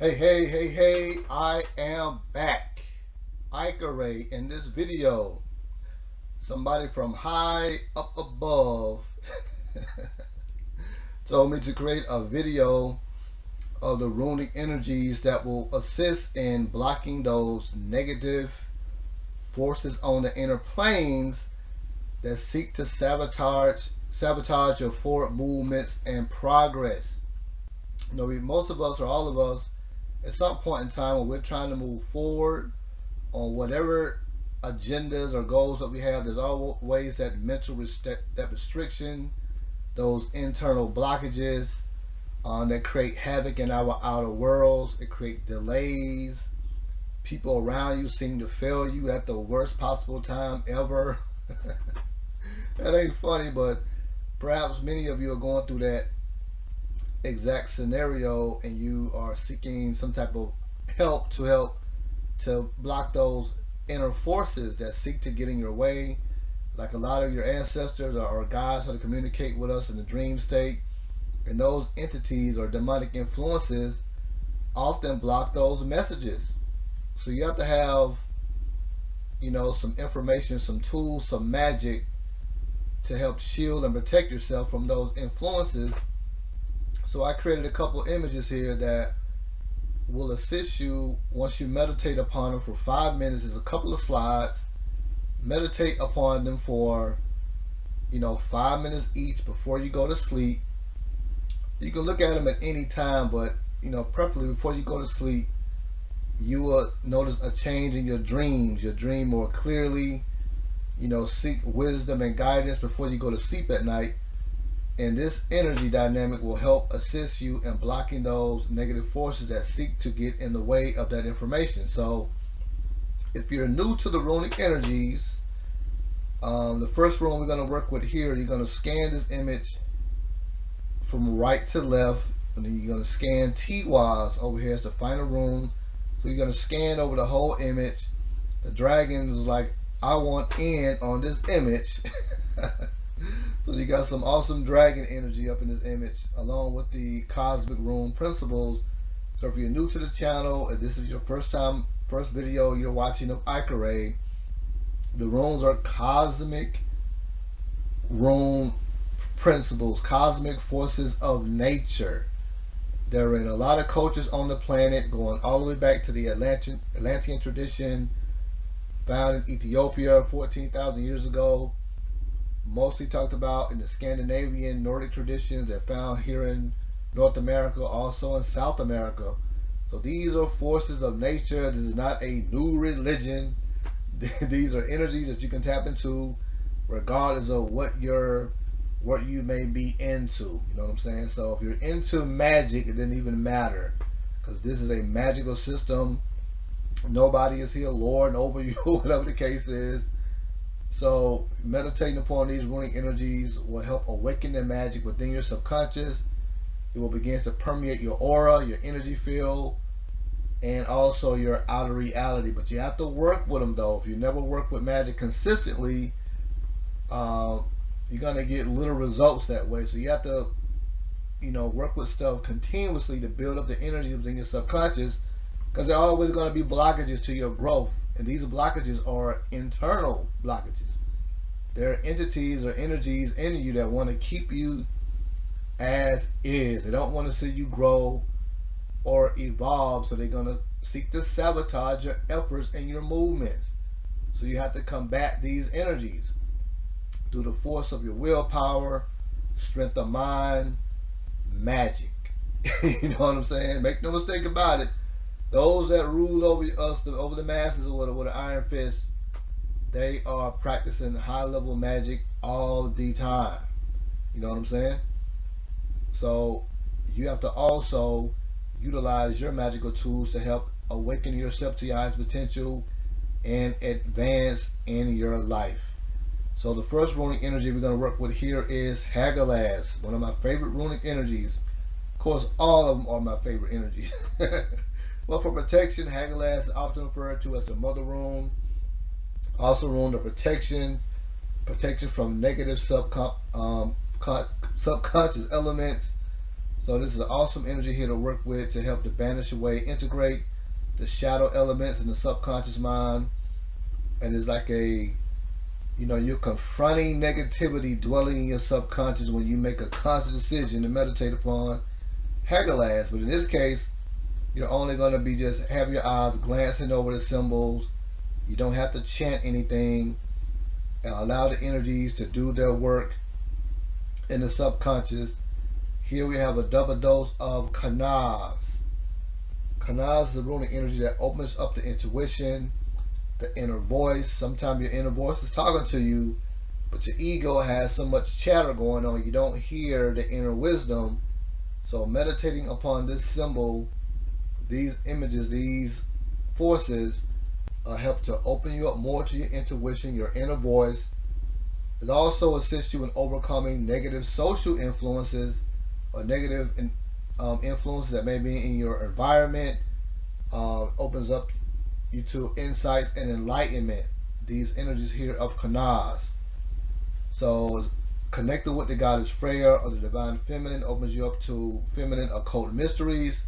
Hey, I am back. Ray in this video. Somebody from high up above told me to create a video of the runic energies that will assist in blocking those negative forces on the inner planes that seek to sabotage your forward movements and progress. Most of us or all of us at some point in time when we're trying to move forward on whatever agendas or goals that we have, there's always that that restriction, those internal blockages that create havoc in our outer worlds. It creates delays. People around you seem to fail you at the worst possible time ever. That ain't funny, but perhaps many of you are going through that exact scenario and you are seeking some type of help to block those inner forces that seek to get in your way. Like a lot of your ancestors or guides how to communicate with us in the dream state, and those entities or demonic influences often block those messages. So you have to have, some information, some tools, some magic to help shield and protect yourself from those influences. So I created a couple images here that will assist you once you meditate upon them for 5 minutes. There's a couple of slides. Meditate upon them for 5 minutes each before you go to sleep. You can look at them at any time, but preferably before you go to sleep, you will notice a change in your dreams. Your dream more clearly. Seek wisdom and guidance before you go to sleep at night. And this energy dynamic will help assist you in blocking those negative forces that seek to get in the way of that information. So if you're new to the runic energies, the first rune we're going to work with here, you're going to scan this image from right to left, and then you're going to scan T-wise over here as the final rune. So you're going to scan over the whole image. The dragon is like, I want in on this image. So you got some awesome dragon energy up in this image, along with the cosmic rune principles. So if you're new to the channel, if this is your first video you're watching of Ray, the runes are cosmic rune principles, cosmic forces of nature. They're in a lot of cultures on the planet, going all the way back to the Atlantean tradition, found in Ethiopia 14,000 years ago. Mostly talked about in the Scandinavian Nordic traditions. They're found here in North America, also in South America. So these are forces of nature. This is not a new religion. These are energies that you can tap into regardless of what you may be into. You know what I'm saying? So if you're into magic, it doesn't even matter, because this is a magical system. Nobody is here lording over you, whatever the case is. So meditating upon these runic energies will help awaken the magic within your subconscious. It will begin to permeate your aura, your energy field, and also your outer reality. But you have to work with them, though. If you never work with magic consistently, you're gonna get little results that way. So you have to, work with stuff continuously to build up the energy within your subconscious, because there are always going to be blockages to your growth. And these blockages are internal blockages. There are entities or energies in you that want to keep you as is. They don't want to see you grow or evolve, so they're going to seek to sabotage your efforts and your movements. So you have to combat these energies through the force of your willpower, strength of mind, magic. You know what I'm saying? Make no mistake about it. Those that rule over us, over the masses with an iron fist, they are practicing high level magic all the time. You know what I'm saying? So you have to also utilize your magical tools to help awaken yourself to your highest potential and advance in your life. So the first runic energy we're going to work with here is Hagalaz, one of my favorite runic energies. Of course, all of them are my favorite energies. But for protection, Hagalaz is often referred to as the mother rune. Also rune of protection from negative subconscious elements. So this is an awesome energy here to work with to help to banish away, integrate the shadow elements in the subconscious mind. And it's like a, you're confronting negativity dwelling in your subconscious when you make a conscious decision to meditate upon Hagalaz. But in this case, you're only going to be just have your eyes glancing over the symbols. You don't have to chant anything, and allow the energies to do their work in the subconscious. Here we have a double dose of Kanaz. Kanaz is a runic energy that opens up the intuition, the inner voice. Sometimes your inner voice is talking to you, but your ego has so much chatter going on, you don't hear the inner wisdom. So meditating upon this symbol, these images, these forces, help to open you up more to your intuition, your inner voice. It also assists you in overcoming negative social influences or negative influences that may be in your environment. Opens up you to insights and enlightenment. These energies here of Kanaz. So connected with the goddess Freya or the divine feminine opens you up to feminine occult mysteries.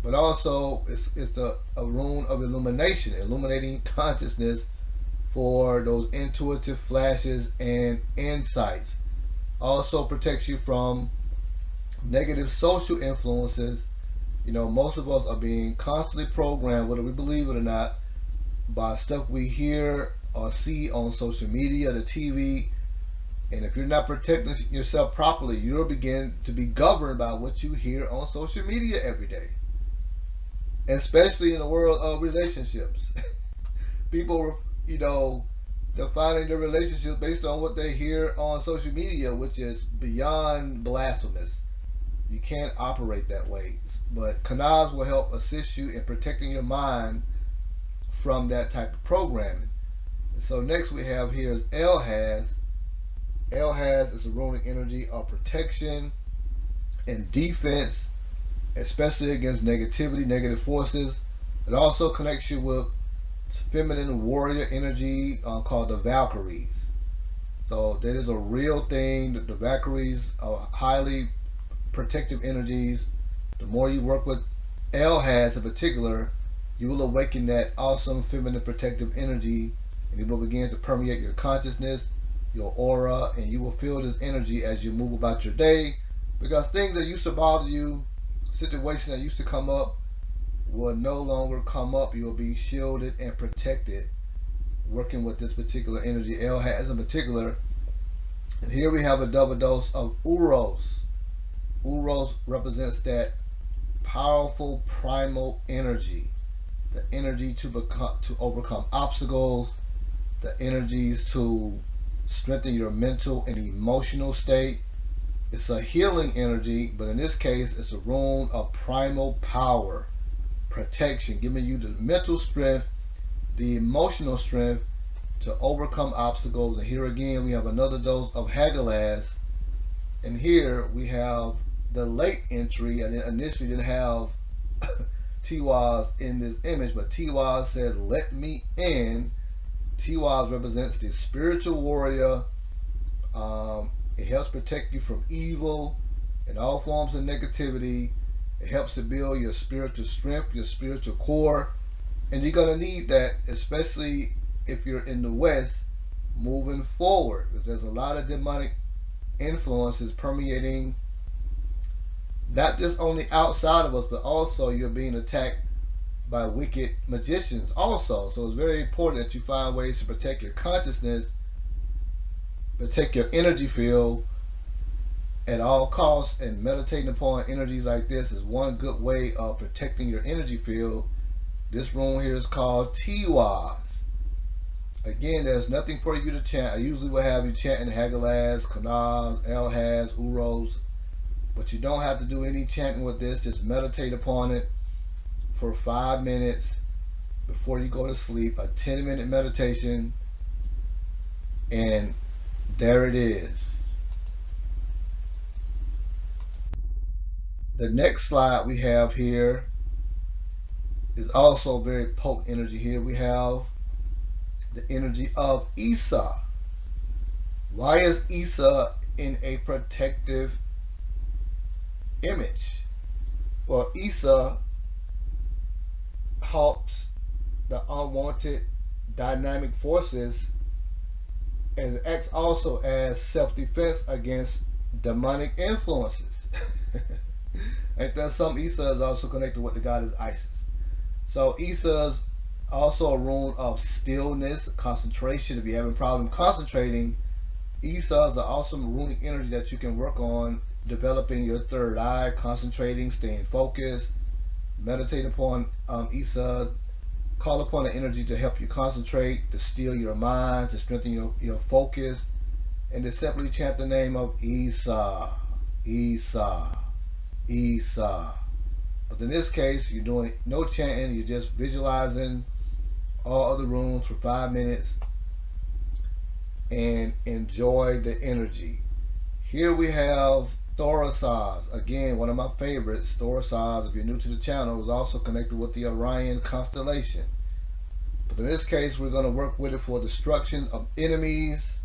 But also it's a rune of illumination, illuminating consciousness for those intuitive flashes and insights. Also protects you from negative social influences. Most of us are being constantly programmed, whether we believe it or not, by stuff we hear or see on social media, the TV. And if you're not protecting yourself properly, you'll begin to be governed by what you hear on social media every day. Especially in the world of relationships. People, defining their relationships based on what they hear on social media, which is beyond blasphemous. You can't operate that way. But Kanaz will help assist you in protecting your mind from that type of programming. And so next we have here is Elhaz. Elhaz is a runic energy of protection and defense, especially against negativity, negative forces. It also connects you with feminine warrior energy called the Valkyries. So that is a real thing. The Valkyries are highly protective energies. The more you work with Elhaz in particular, you will awaken that awesome feminine protective energy, and it will begin to permeate your consciousness, your aura, and you will feel this energy as you move about your day, because things that used to bother you, situations that used to come up, will no longer come up. You'll be shielded and protected working with this particular energy, Elhaz in particular. And here we have a double dose of Uros. Uros represents that powerful primal energy, the energy to overcome obstacles, the energies to strengthen your mental and emotional state. It's a healing energy, but in this case, it's a rune of primal power, protection, giving you the mental strength, the emotional strength to overcome obstacles. And here again, we have another dose of Hagalaz. And here we have the late entry. I initially didn't have Tiwaz in this image, but Tiwaz said, "Let me in." Tiwaz represents the spiritual warrior. It helps protect you from evil and all forms of negativity. It helps to build your spiritual strength, your spiritual core. And you're going to need that, especially if you're in the West moving forward, because there's a lot of demonic influences permeating not just on the outside of us, but also you're being attacked by wicked magicians also. So it's very important that you find ways to protect your consciousness, protect your energy field at all costs, and meditating upon energies like this is one good way of protecting your energy field. This room here is called Tiwaz. Again, there's nothing for you to chant. I usually will have you chanting Hagalaz, Kanaz, Elhaz, Uros, but you don't have to do any chanting with this. Just meditate upon it for 5 minutes before you go to sleep, a 10-minute meditation, and there it is. The next slide we have here is also very potent energy. Here we have the energy of Isa. Why is Isa in a protective image. Well, Isa halts the unwanted dynamic forces and acts also as self-defense against demonic influences. Ain't that some? Isa is also connected with the goddess Isis. So Isa's also a rune of stillness, concentration. If you're having a problem concentrating, Isa is an awesome runic energy that you can work on developing your third eye, concentrating, staying focused. Meditate upon Isa. Call upon the energy to help you concentrate, to still your mind, to strengthen your focus, and to simply chant the name of Isa, Isa, Isa. But in this case, you're doing no chanting, you're just visualizing all other runes for 5 minutes and enjoy the energy. Here we have Thorisaz. Again, one of my favorites. Thorisaz, if you're new to the channel, is also connected with the Orion constellation. But in this case, we're going to work with it for destruction of enemies,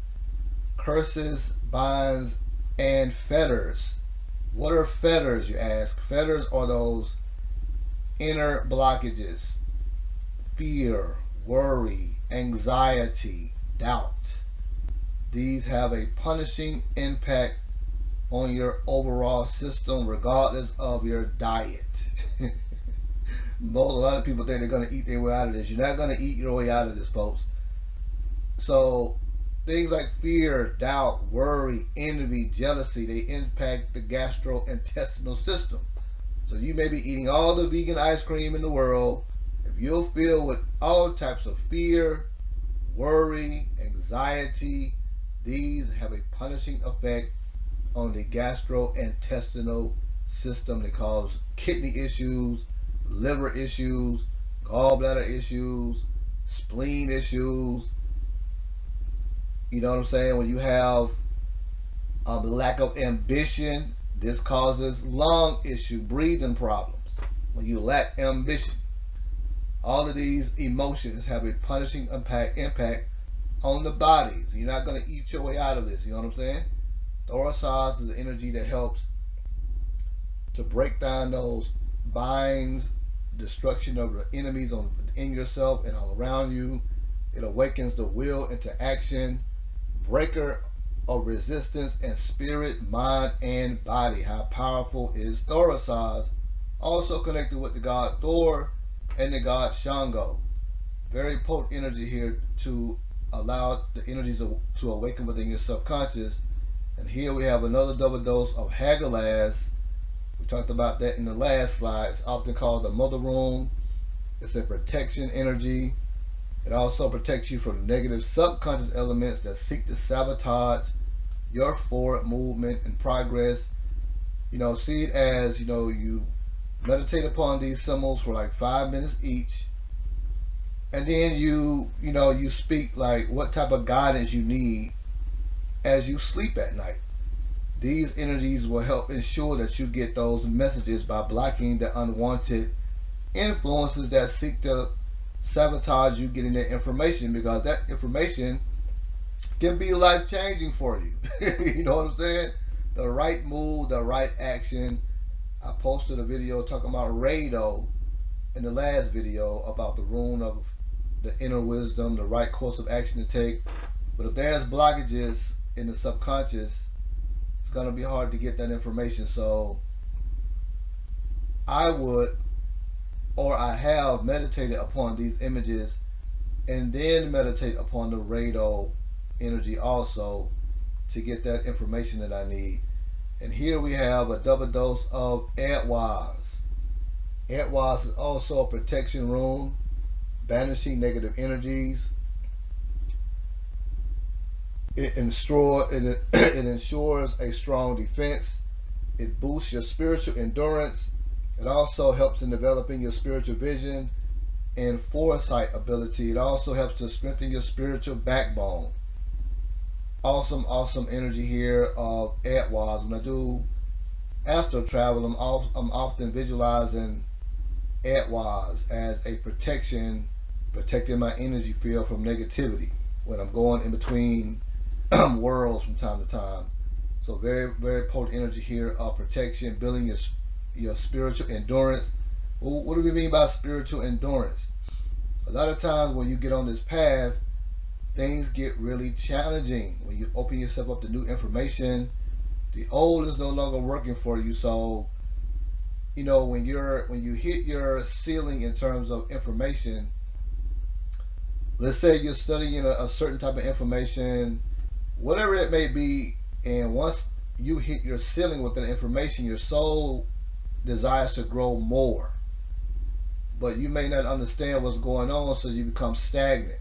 curses, binds, and fetters. What are fetters, you ask? Fetters are those inner blockages, fear, worry, anxiety, doubt. These have a punishing impact on your overall system regardless of your diet. A lot of people think they're going to eat their way out of this. You're not going to eat your way out of this, folks. So things like fear, doubt, worry, envy, jealousy, they impact the gastrointestinal system. So you may be eating all the vegan ice cream in the world. If you're filled with all types of fear, worry, anxiety, these have a punishing effect on the gastrointestinal system. They cause kidney issues, liver issues, gallbladder issues, spleen issues. You know what I'm saying? When you have lack of ambition, this causes lung issue, breathing problems. When you lack ambition, all of these emotions have a punishing impact on the bodies. You're not going to eat your way out of this. You know what I'm saying? Thorisaz is the energy that helps to break down those binds, destruction of the enemies in yourself and all around you. It awakens the will into action, breaker of resistance and spirit, mind, and body. How powerful is Thorisaz? Also connected with the god Thor and the god Shango. Very potent energy here to allow the energies to awaken within your subconscious. And here we have another double dose of Hagalaz. We talked about that in the last slide. It's often called the mother rune. It's a protection energy. It also protects you from negative subconscious elements that seek to sabotage your forward movement and progress. You know, see it as, you know, you meditate upon these symbols for like 5 minutes each. And then you speak like what type of guidance you need as you sleep at night. These energies will help ensure that you get those messages by blocking the unwanted influences that seek to sabotage you getting that information, because that information can be life-changing for you. You know what I'm saying? The right move, the right action. I posted a video talking about Rado in the last video about the rune of the inner wisdom, the right course of action to take. But if there's blockages in the subconscious, it's going to be hard to get that information. So I have meditated upon these images and then meditate upon the Rado energy also to get that information that I need. And here we have a double dose of Edwaz. Edwaz is also a protection rune, banishing negative energies. It ensures a strong defense. It boosts your spiritual endurance. It also helps in developing your spiritual vision and foresight ability. It also helps to strengthen your spiritual backbone. Awesome energy here of Edwaz. When I do astral travel, I'm often visualizing Edwaz as a protection, protecting my energy field from negativity when I'm going in between worlds from time to time. So very, very potent energy here of protection, building your spiritual endurance. What do we mean by spiritual endurance? A lot of times when you get on this path, things get really challenging. When you open yourself up to new information, the old is no longer working for you. So, when you hit your ceiling in terms of information, let's say you're studying a certain type of information, whatever it may be, and once you hit your ceiling with that information, your soul desires to grow more. But you may not understand what's going on, so you become stagnant.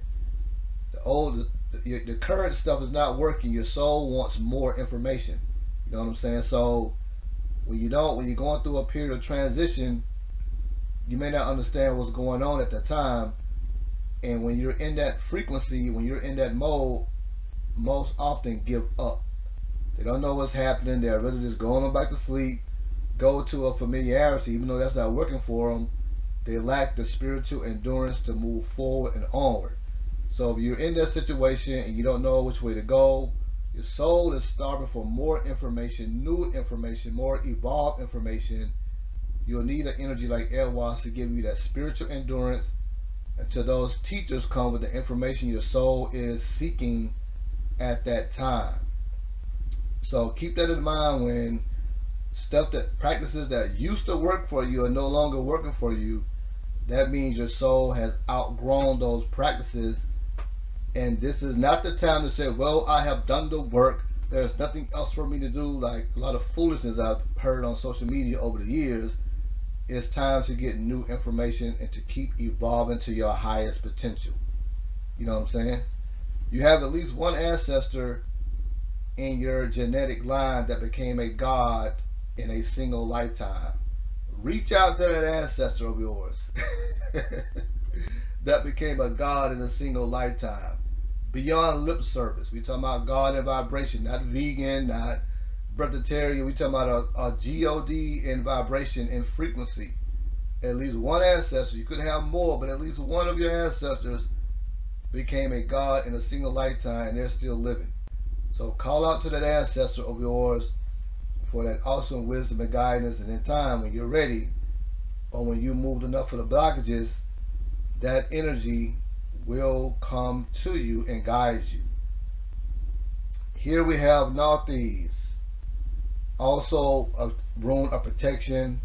The current stuff is not working. Your soul wants more information. You know what I'm saying? So when you're going through a period of transition, you may not understand what's going on at the time. And when you're in that frequency, when you're in that mode, most often give up. They don't know what's happening. They're really just going back to sleep, go to a familiarity, even though that's not working for them. They lack the spiritual endurance to move forward and onward. So if you're in that situation and you don't know which way to go, your soul is starving for more information, new information, more evolved information. You'll need an energy like Elwas to give you that spiritual endurance until those teachers come with the information your soul is seeking at that time. So keep that in mind when practices that used to work for you are no longer working for you. That means your soul has outgrown those practices, and this is not the time to say, well, I have done the work, there's nothing else for me to do, like a lot of foolishness I've heard on social media over the years. It's time to get new information and to keep evolving to your highest potential. You know what I'm saying? You have at least one ancestor in your genetic line that became a god in a single lifetime. Reach out to that ancestor of yours that became a god in a single lifetime. Beyond lip service. We talking about God and vibration, not vegan, not breatharian. We talking about a God in vibration and frequency. At least one ancestor. You could have more, but at least one of your ancestors became a god in a single lifetime, and they're still living. So call out to that ancestor of yours for that awesome wisdom and guidance, and in time, when you're ready, or when you moved enough of the blockages, that energy will come to you and guide you. Here we have Nauthis, also a rune of protection,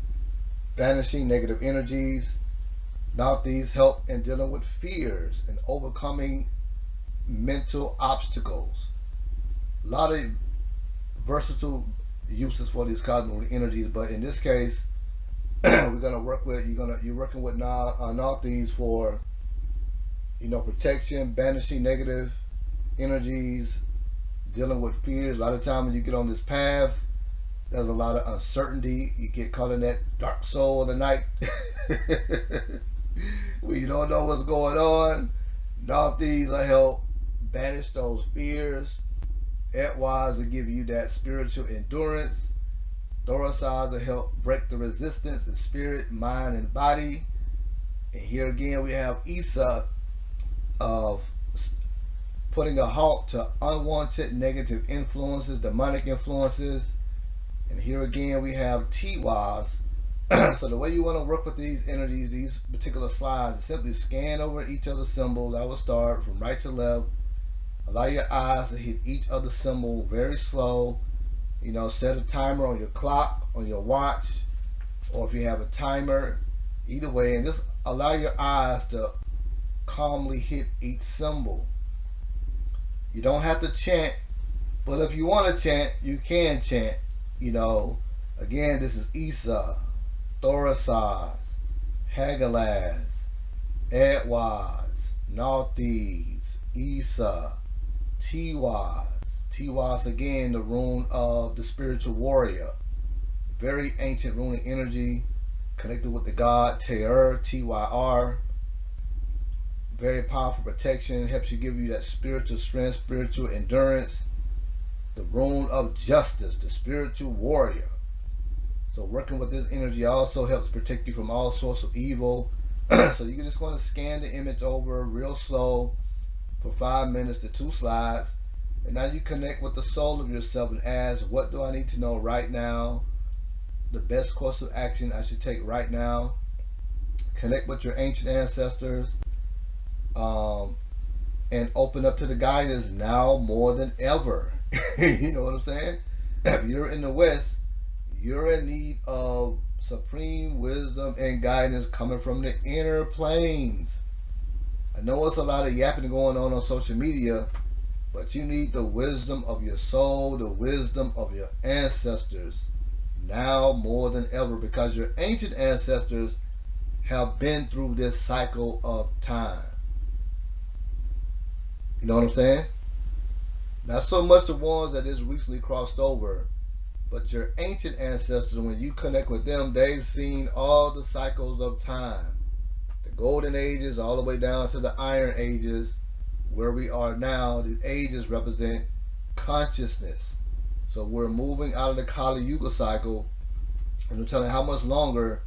banishing negative energies. Nauthis help in dealing with fears and overcoming mental obstacles. A lot of versatile uses for these cosmic energies, but in this case, we're gonna work with you're working with Nauthis for protection, banishing negative energies, dealing with fears. A lot of times when you get on this path, there's a lot of uncertainty. You get caught in that dark soul of the night where you don't know what's going on. Nauthis will help banish those fears. Edwise will give you that spiritual endurance. Thorasides will help break the resistance in spirit, mind, and body. And here again we have Isa of putting a halt to unwanted negative influences, demonic influences. And here again we have Tiwaz. So the way you want to work with these energies, these particular slides, is simply scan over each other symbol. I will start from right to left. Allow your eyes to hit each other symbol very slow. Set a timer on your clock, on your watch, or if you have a timer, either way, and just allow your eyes to calmly hit each symbol. You don't have to chant, but if you want to chant, you can chant. Again, this is Isa, Thorasides, Hagalaz, Edwaz, Nauthis, Isa, Tiwaz. Tiwaz, again, the rune of the spiritual warrior. Very ancient runic energy, connected with the god Tyr, Tyr. Very powerful protection, helps you give you that spiritual strength, spiritual endurance. The rune of justice, the spiritual warrior. So working with this energy also helps protect you from all sorts of evil. So you're just going to scan the image over real slow for 5 minutes to 2 slides. And now you connect with the soul of yourself and ask, what do I need to know right now? The best course of action I should take right now. Connect with your ancient ancestors, and open up to the guidance now more than ever. You know what I'm saying? If you're in the West, you're in need of supreme wisdom and guidance coming from the inner planes. I know it's a lot of yapping going on social media, but you need the wisdom of your soul, the wisdom of your ancestors now more than ever, because your ancient ancestors have been through this cycle of time. You know what I'm saying? Not so much the ones that just recently crossed over, but your ancient ancestors, when you connect with them, they've seen all the cycles of time. The golden ages all the way down to the iron ages, where we are now. These ages represent consciousness. So we're moving out of the Kali Yuga cycle, and I'm telling you how much longer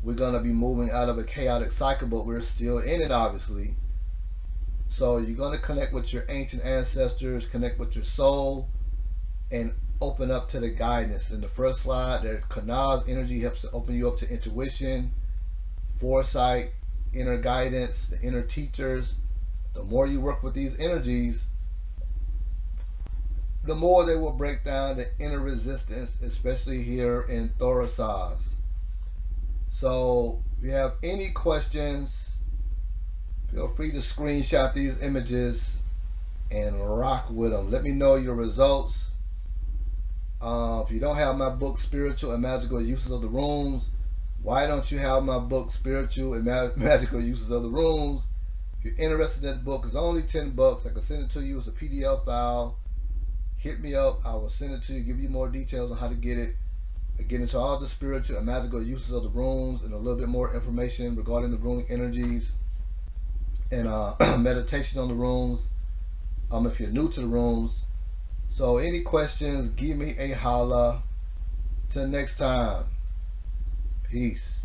we're going to be moving out of a chaotic cycle, but we're still in it, obviously. So you're going to connect with your ancient ancestors, connect with your soul, and open up to the guidance. In the first slide, there's Kanaz energy helps to open you up to intuition, foresight, inner guidance, the inner teachers. The more you work with these energies, the more they will break down the inner resistance, especially here in Thorasaz. So if you have any questions, feel free to screenshot these images and rock with them. Let me know your results. If you don't have my book, Spiritual and Magical Uses of the Runes, why don't you have my book, Spiritual and Magical Uses of the Runes? If you're interested in that book, it's only $10. I can send it to you as a PDF file. Hit me up. I will send it to you, give you more details on how to get it. I get into all the spiritual and magical uses of the runes and a little bit more information regarding the runic energies and meditation on the runes. If you're new to the runes. So any questions, give me a holla. Till next time. Peace.